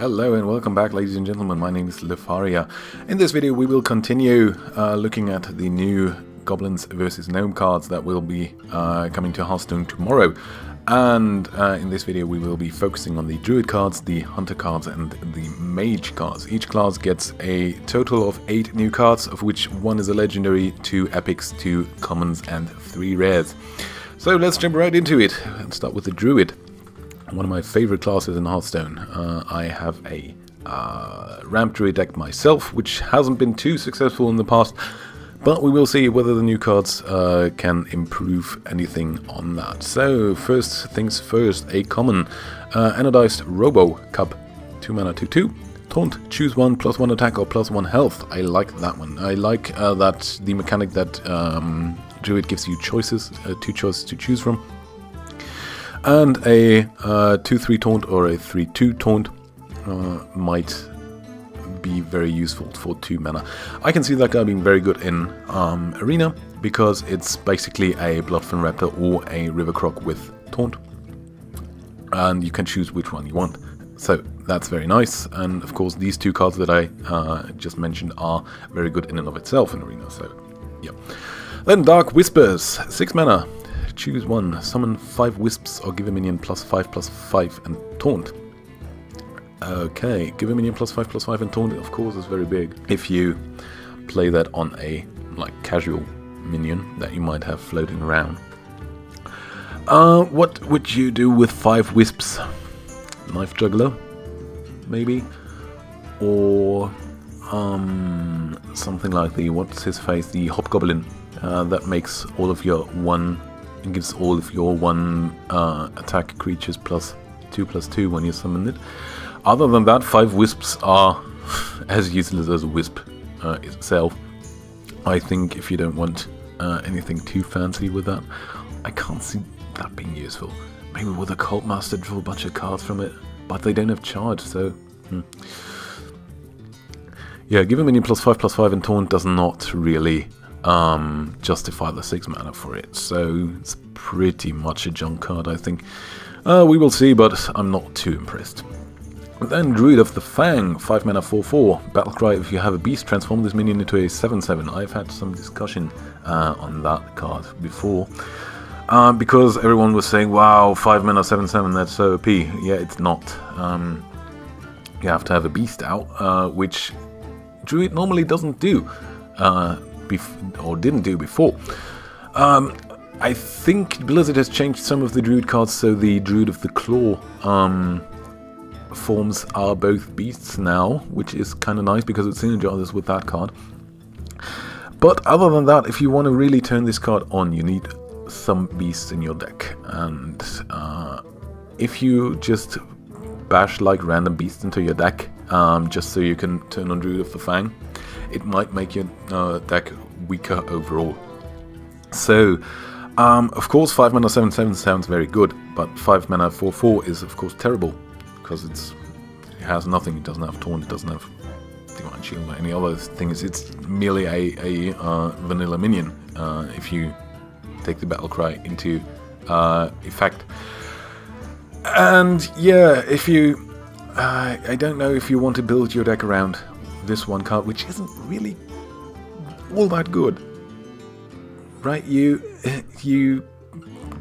Hello and welcome back, ladies and gentlemen. My name is Lepharia. In this video we will continue looking at the new Goblins versus Gnome cards that will be coming to Hearthstone tomorrow. And in this video we will be focusing on the Druid cards, the Hunter cards and the Mage cards. Each class gets a total of 8 new cards, of which 1 is a legendary, 2 epics, 2 commons and 3 rares. So let's jump right into it and start with the Druid. One of my favorite classes in Hearthstone. I have a Ramp Druid deck myself, which hasn't been too successful in the past, but we will see whether the new cards can improve anything on that. So first things first, a common Anodized Robo Cup, 2 mana 2/2. Taunt, choose 1, +1 attack or +1 health. I like that one. I like that the mechanic that Druid gives you choices, 2 choices to choose from. And a 2/3 taunt or a 3/2 taunt might be very useful for 2 mana. I can see that guy being very good in Arena, because it's basically a Bloodfen Raptor or a River Croc with taunt. And you can choose which one you want. So that's very nice. And of course these 2 cards that I just mentioned are very good in and of itself in Arena. So yeah. Then Dark Whispers, 6 mana. Choose 1, summon 5 wisps or give a minion +5/+5 and taunt. Okay, give a minion +5/+5 and taunt, of course, is very big. If you play that on a casual minion that you might have floating around. What would you do with 5 wisps? Knife Juggler, maybe? Or something like the, what's his face, the Hobgoblin that makes all of your and gives all of your 1 attack creatures +2/+2 when you summon it. Other than that, 5 wisps are as useless as a wisp itself. I think if you don't want anything too fancy with that, I can't see that being useful. Maybe with a Cult Master, draw a bunch of cards from it, but they don't have charge, so... Yeah, give a minion +5/+5 and taunt does not really justify the 6 mana for it, so it's pretty much a junk card, I think. We will see, but I'm not too impressed. Then Druid of the Fang, 5 mana 4/4. Battlecry, if you have a beast, transform this minion into a 7/7. I've had some discussion on that card before, because everyone was saying, wow, 5 mana 7/7, that's so OP. Yeah, it's not. You have to have a beast out, which Druid normally doesn't do. Or didn't do before. I think Blizzard has changed some of the Druid cards, so the Druid of the Claw forms are both beasts now, which is kind of nice because it synergizes with that card. But other than that, if you want to really turn this card on, you need some beasts in your deck. And if you just bash random beasts into your deck, just so you can turn on Druid of the Fang, it might make your deck weaker overall. So, of course 5 mana 7/7 sounds very good, but 5 mana 4/4 is of course terrible, because it has nothing, it doesn't have taunt, it doesn't have Divine Shield or any other things, it's merely a vanilla minion if you take the Battlecry into effect. And yeah, if you... I don't know if you want to build your deck around this one card, which isn't really all that good, right? You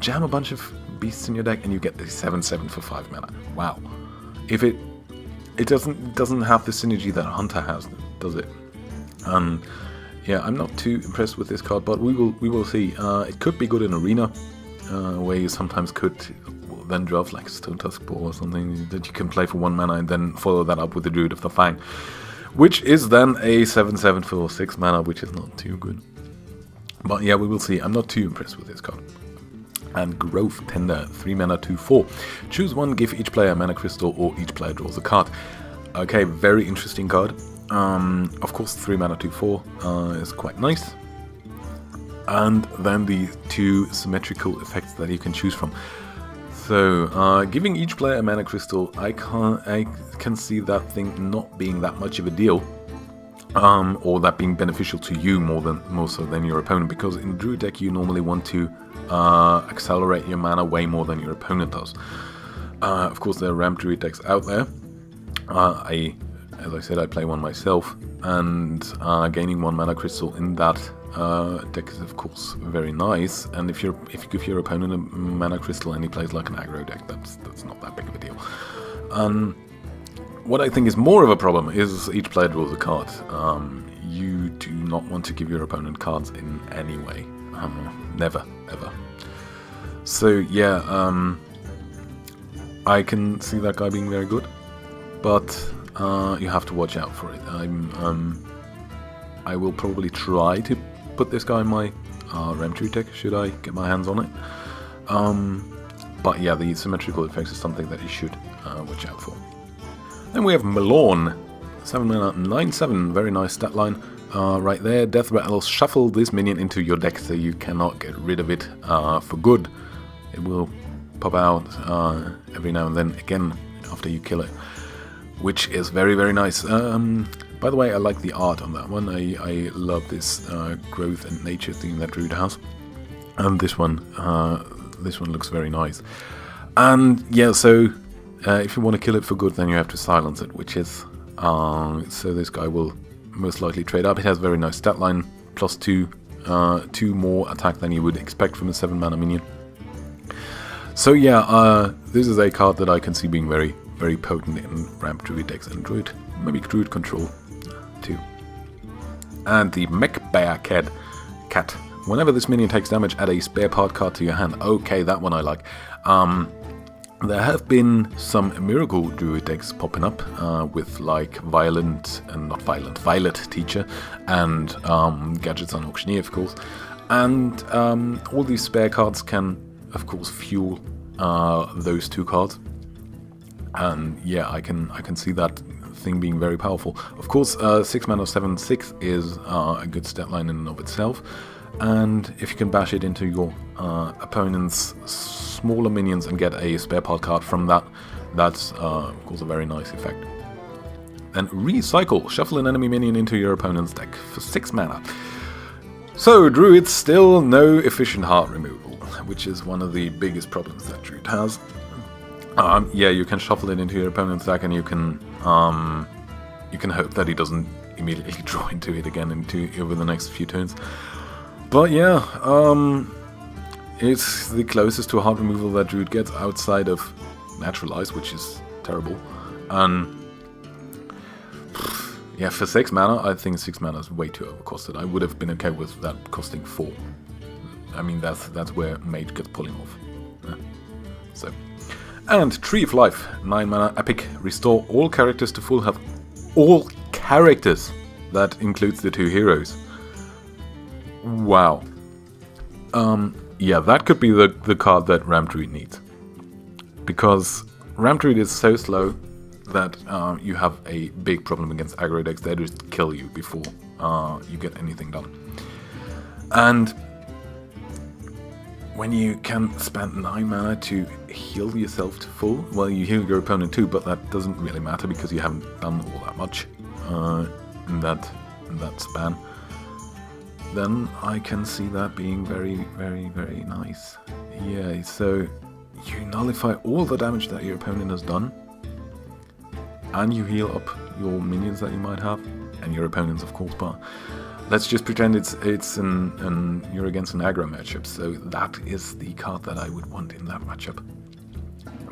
jam a bunch of beasts in your deck and you get the 7/7 for 5 mana. Wow. If it doesn't have the synergy that Hunter has, does it? Yeah, I'm not too impressed with this card, but we will see. It could be good in Arena, where you sometimes could then draft Stone Tusk Ball or something that you can play for 1 mana and then follow that up with the Druid of the Fang, which is then a 7/7 for 6 mana, which is not too good. But yeah, we will see. I'm not too impressed with this card. And Growth Tender, 3 mana 2/4. Choose 1, give each player a mana crystal, or each player draws a card. Okay, very interesting card. Of course, 3 mana 2/4 is quite nice. And then the 2 symmetrical effects that you can choose from. So, giving each player a mana crystal, I can see that thing not being that much of a deal, or that being beneficial to you more so than your opponent, because in Druid deck you normally want to accelerate your mana way more than your opponent does. Of course, there are Ramp Druid decks out there, As I said, I play one myself, and gaining 1 mana crystal in that deck is of course very nice. And if you give your opponent a mana crystal and he plays like an aggro deck, that's not that big of a deal. What I think is more of a problem is each player draws a card. You do not want to give your opponent cards in any way. Never, ever. So yeah, I can see that guy being very good, but you have to watch out for it. I will probably try to put this guy in my Ramtree deck, should I get my hands on it. But yeah, the symmetrical effects is something that you should watch out for. Then we have Malorn, 7 mana, 9/7, very nice stat line. Right there, Death Rattle, shuffle this minion into your deck so you cannot get rid of it for good. It will pop out every now and then again after you kill it, which is very, very nice. By the way, I like the art on that one. I love this growth and nature theme that Druid has, and this one looks very nice. And yeah, so if you want to kill it for good, then you have to silence it, which is so this guy will most likely trade up. It has very nice stat line, +2, 2 more attack than you would expect from a 7 mana minion. So yeah, this is a card that I can see being very, very potent in ramp Druid decks and Druid, maybe Druid control too. And the Mech Bear Cat. Whenever this minion takes damage, add a spare part card to your hand. Okay, that one I like. There have been some Miracle Druid decks popping up with like Violet Teacher and Gadgets on Auctioneer, of course. And all these spare cards can, of course, fuel those 2 cards. And yeah, I can see that thing being very powerful. Of course, 6 mana 7/6 is a good stat line in and of itself. And if you can bash it into your opponent's smaller minions and get a spare part card from that, that's of course a very nice effect. Then Recycle, shuffle an enemy minion into your opponent's deck for 6 mana. So Druids still no efficient heart removal, which is one of the biggest problems that Druid has. Yeah, you can shuffle it into your opponent's deck, and you can hope that he doesn't immediately draw into it again over the next few turns. But yeah, it's the closest to a heart removal that Druid gets outside of Naturalize, which is terrible. And yeah, for 6 mana, I think 6 mana is way too overcosted. I would have been okay with that costing 4. I mean, that's where Mage gets pulling off. Yeah. So, and Tree of Life, 9 mana, epic, restore all characters to full health. All characters! That includes the 2 heroes. Wow. Yeah, that could be the card that Ramp Druid needs. Because Ramp Druid is so slow that you have a big problem against aggro decks. They just kill you before you get anything done. And when you can spend 9 mana to heal yourself to full, well, you heal your opponent too, but that doesn't really matter because you haven't done all that much in that span. Then I can see that being very, very, very nice. Yeah, so you nullify all the damage that your opponent has done, and you heal up your minions that you might have, and your opponents, of course, but let's just pretend you're against an aggro matchup, so that is the card that I would want in that matchup.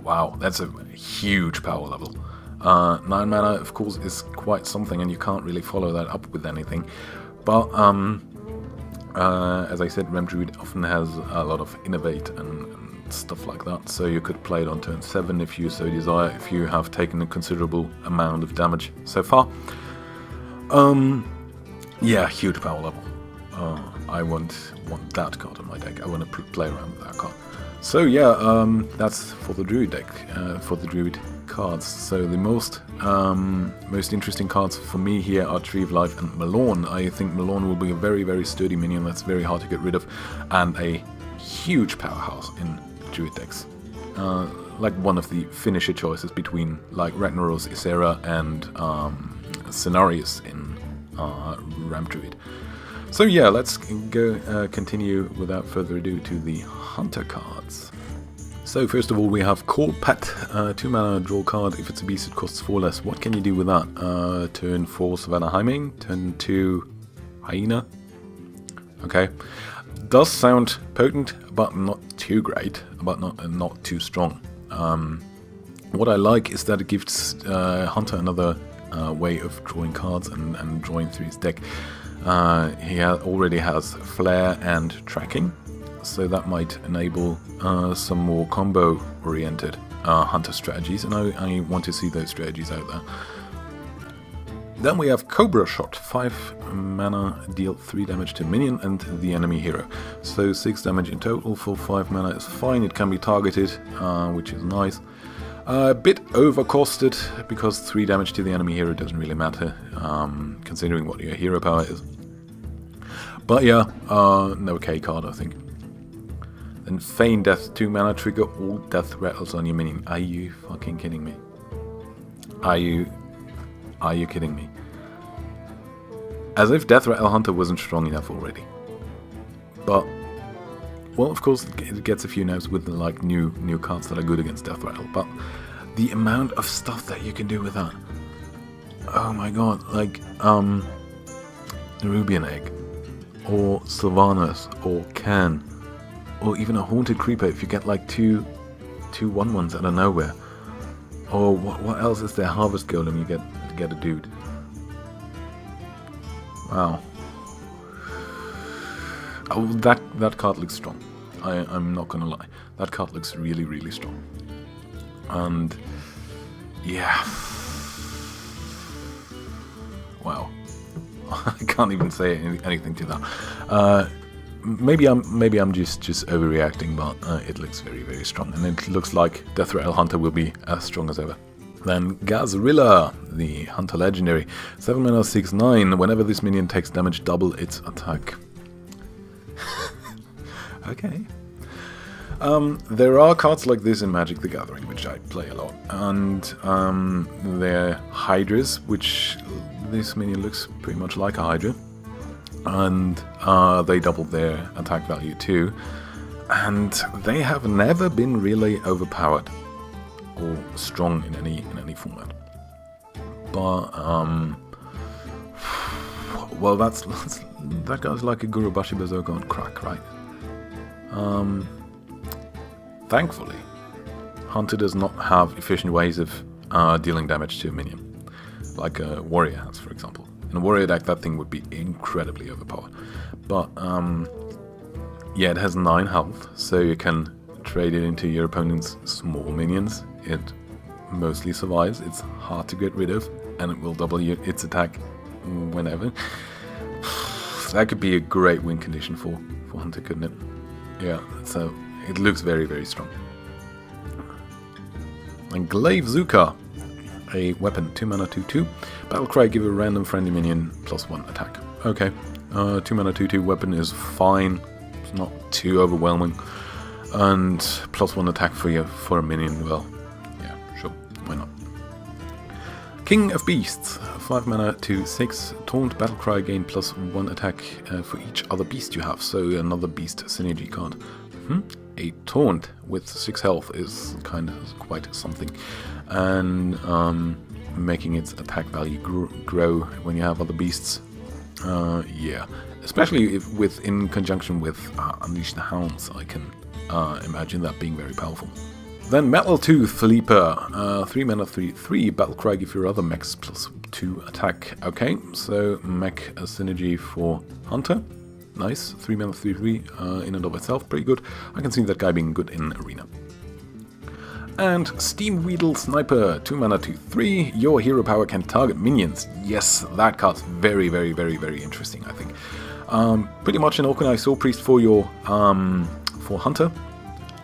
Wow, that's a huge power level. 9 mana, of course, is quite something, and you can't really follow that up with anything, but as I said, Ramp Druid often has a lot of innovate and stuff like that, so you could play it on turn 7 if you so desire, if you have taken a considerable amount of damage so far. Yeah, huge power level. I want that card on my deck. I want to play around with that card. So yeah, that's for the Druid deck, for the Druid cards. So the most interesting cards for me here are Tree of Life and Malorn. I think Malorn will be a very, very sturdy minion that's very hard to get rid of, and a huge powerhouse in Druid decks. Like one of the finisher choices between like Ragnaros, Ysera, and Cenarius in Ramp Druid. So yeah, let's go continue without further ado to the Hunter cards. So first of all we have Call Pet, 2 mana, draw card. If it's a beast it costs 4 less. What can you do with that? Turn 4 Savannah-Heiming, turn 2 Hyena. Okay, does sound potent, but not too great, but not too strong. What I like is that it gives Hunter another way of drawing cards and drawing through his deck. He already has Flair and Tracking, so that might enable some more combo-oriented Hunter strategies, and I want to see those strategies out there. Then we have Cobra Shot, 5 mana, deal 3 damage to minion and the enemy hero. So 6 damage in total for 5 mana is fine, it can be targeted, which is nice. A bit overcosted, because 3 damage to the enemy hero doesn't really matter, considering what your hero power is. But yeah, an okay card, I think. Then Feign Death, 2 mana, trigger all death rattles on your minion. Are you fucking kidding me? Are you kidding me? As if Death Rattle Hunter wasn't strong enough already. But, well, of course it gets a few nerfs with like new cards that are good against Death Rattle, but the amount of stuff that you can do with that. Oh my god, like Nerubian Egg, or Sylvanas, or Can, or even a Haunted Creeper if you get like two 1/1s out of nowhere. Or what else is there? Harvest Golem, you get a dude. Wow. Oh, that card looks strong. I'm not gonna lie. That card looks really, really strong. And yeah. Wow. I can't even say anything to that. Maybe I'm just overreacting, but it looks very, very strong, and it looks like Death Rattle Hunter will be as strong as ever. Then Gazrilla, the Hunter Legendary, 7 mana, 6/9. Whenever this minion takes damage, double its attack. Okay. There are cards like this in Magic the Gathering, which I play a lot, and they're Hydras, which this minion looks pretty much like a Hydra, and they double their attack value too, and they have never been really overpowered or strong in any format. But well, that guy's like a Gurubashi Berserker on crack, right? Thankfully, Hunter does not have efficient ways of dealing damage to a minion, like a Warrior has, for example. In a Warrior deck, that thing would be incredibly overpowered. But yeah, it has 9 health, so you can trade it into your opponent's small minions. It mostly survives, it's hard to get rid of, and it will double its attack whenever. That could be a great win condition for Hunter, couldn't it? Yeah, so it looks very, very strong. And Glaive Zuka, a weapon, 2 mana, 2/2. Battlecry, give a random friendly minion +1 attack. Okay, 2 mana, 2/2 weapon is fine. It's not too overwhelming. And +1 attack for a minion, well, yeah, sure, why not. King of Beasts, 5 mana, 2/6. Taunt, Battlecry, gain +1 attack for each other beast you have, so another beast synergy card. A Taunt with 6 health is kind of quite something, and making its attack value grow when you have other beasts. Yeah, especially if in conjunction with Unleash the Hounds, I can imagine that being very powerful. Then Metal Tooth Leaper, 3 mana, 3/3. Battlecry, give your other mechs +2 attack. Okay, so mech a synergy for Hunter. Nice, 3 mana, 3/3 in and of itself, pretty good. I can see that guy being good in Arena. And Steam Weedle Sniper, 2 mana, 2/3. Your hero power can target minions. Yes, that card's very, very, very, very interesting, I think. Pretty much an Organized Soul Priest for your for Hunter,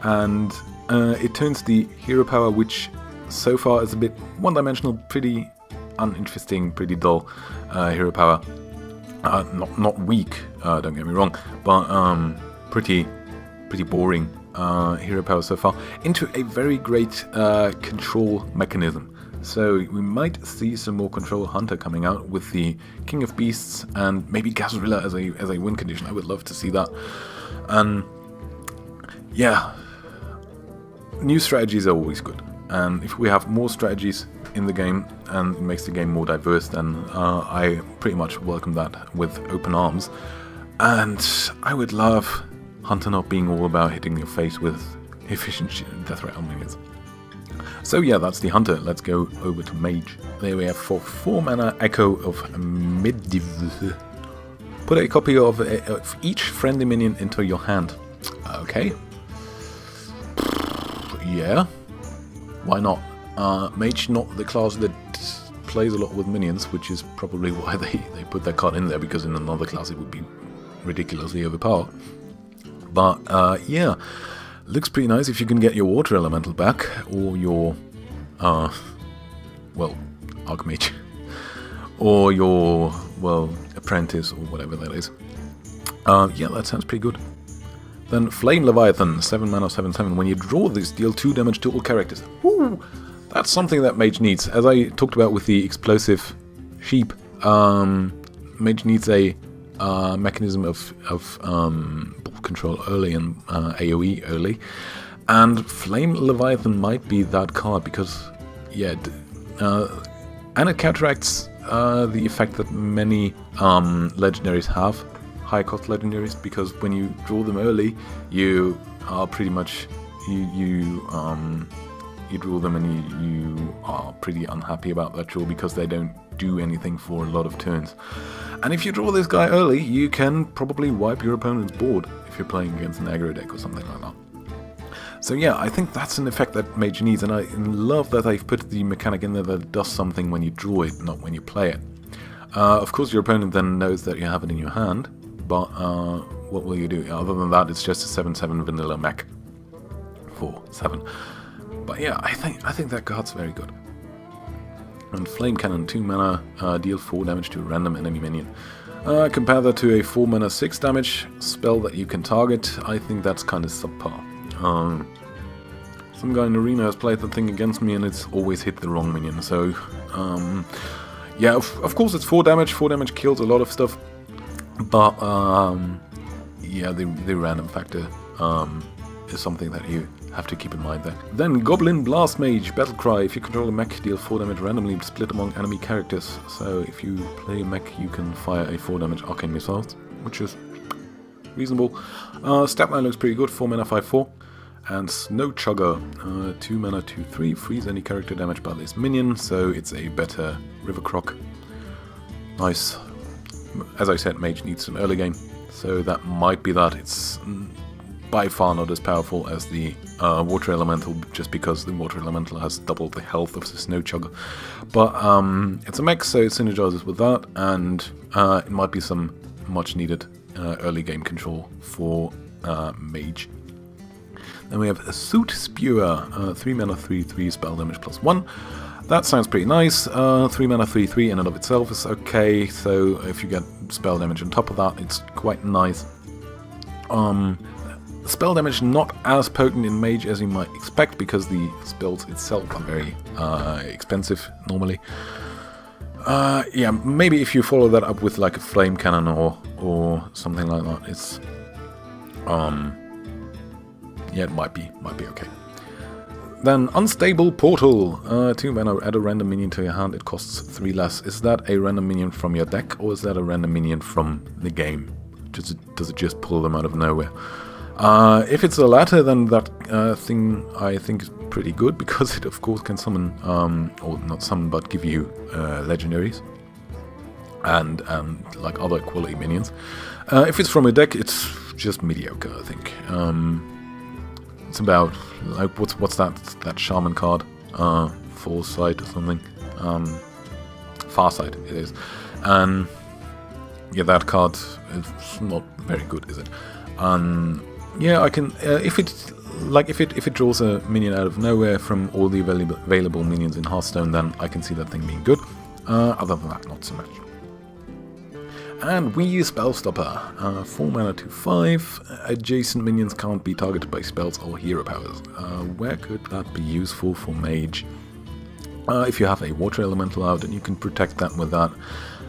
and it turns the hero power, which so far is a bit one-dimensional, pretty uninteresting, pretty dull hero power. Not weak, don't get me wrong, but pretty boring hero power so far, into a very great control mechanism. So we might see some more control Hunter coming out with the King of Beasts and maybe Gazrilla as a win condition. I would love to see that. And yeah, new strategies are always good. And if we have more strategies in the game and it makes the game more diverse, then I pretty much welcome that with open arms. And I would love Hunter not being all about hitting your face with efficient death rattle minions. So yeah, that's the Hunter. Let's go over to Mage. There we have for 4 mana Echo of Medivh. Put a copy of each friendly minion into your hand. Okay. Yeah. Why not? Mage not the class that plays a lot with minions, which is probably why they put that card in there, because in another class it would be ridiculously overpowered. But yeah, looks pretty nice if you can get your Water Elemental back, or your, well, Archmage, or your, well, Apprentice, or whatever that is. Yeah, that sounds pretty good. Then Flame Leviathan, 7 mana, 7/7. When you draw this, deal 2 damage to all characters. Woo! That's something that Mage needs. As I talked about with the explosive sheep, Mage needs a mechanism of ball control early and AoE early. And Flame Leviathan might be that card because, yeah, and it counteracts the effect that many legendaries have. High cost legendaries, because when you draw them early, you are pretty much you draw them and you are pretty unhappy about that draw because they don't do anything for a lot of turns. And if you draw this guy early, you can probably wipe your opponent's board if you're playing against an aggro deck or something like that. So yeah, I think that's an effect that Mage needs, and I love that they've put the mechanic in there that it does something when you draw it, not when you play it. Of course, your opponent then knows that you have it in your hand. But what will you do? Other than that, it's just a 7/7 vanilla mech for 7. But yeah, I think that card's very good. And Flame Cannon, 2 mana, deal 4 damage to a random enemy minion. Compare that to a 4 mana 6 damage spell that you can target. I think that's kind of subpar. Some guy in Arena has played the thing against me and it's always hit the wrong minion. So yeah, of course it's 4 damage. 4 damage kills a lot of stuff. But yeah, the random factor is something that you have to keep in mind there. Then Goblin Blast Mage, Battle Cry. If you control a mech, deal 4 damage randomly split among enemy characters. So if you play a mech, you can fire a 4 damage arcane missile, which is reasonable. Stat line looks pretty good, 4 mana 5/4. And Snow Chugger, 2 mana 2/3, freeze any character damage by this minion, so it's a better River Croc. Nice. As I said, Mage needs some early game, so that might be that. It's by far not as powerful as the Water Elemental, just because the Water Elemental has double the health of the Snow Chugger. But it's a mech, so it synergizes with that, and it might be some much needed early game control for Mage. Then we have a Soot Spewer, 3 mana 3/3, spell damage +1. That sounds pretty nice. 3 mana 3/3 in and of itself is okay, so if you get spell damage on top of that, it's quite nice. Spell damage not as potent in Mage as you might expect, because the spells itself are very expensive normally. Yeah, maybe if you follow that up with like a Flame Cannon or something like that, it's yeah, it might be okay. Then Unstable Portal, 2 mana, add a random minion to your hand, it costs 3 less. Is that a random minion from your deck, or is that a random minion from the game? Does it just pull them out of nowhere? If it's the latter, then that thing I think is pretty good, because it of course can summon, or not summon, but give you legendaries and like other quality minions. If it's from a deck, it's just mediocre, I think. It's about, like, what's that shaman card? Foresight or something? Farsight it is. And yeah, that card is not very good, is it? Yeah, I can, if it draws a minion out of nowhere from all the available minions in Hearthstone, then I can see that thing being good. Other than that, not so much. And we use Spellstopper, 4 mana 2/5, adjacent minions can't be targeted by spells or hero powers. Where could that be useful for Mage? If you have a Water Elemental out and you can protect that with that,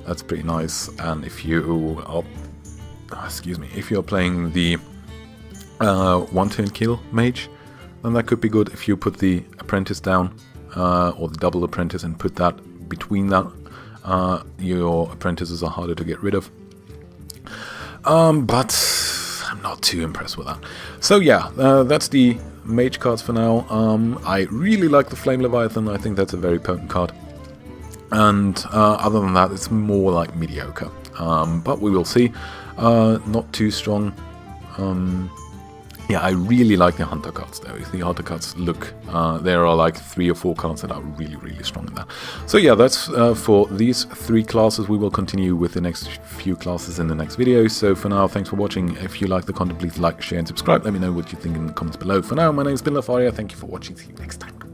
that's pretty nice. And if you are, if you're playing the 1-turn kill Mage, then that could be good. If you put the apprentice down, or the double apprentice, and put that between that, your apprentices are harder to get rid of. But I'm not too impressed with that. So yeah, that's the Mage cards for now. I really like the Flame Leviathan. I think that's a very potent card. And other than that, it's more like mediocre. But we will see. Not too strong. Yeah, I really like the Hunter cards though. The Hunter cards look, there are like 3 or 4 cards that are really, really strong in that. So yeah, that's for these 3 classes. We will continue with the next few classes in the next video. So for now, thanks for watching. If you like the content, please like, share and subscribe. Let me know what you think in the comments below. For now, my name has been Lepharia. Thank you for watching. See you next time.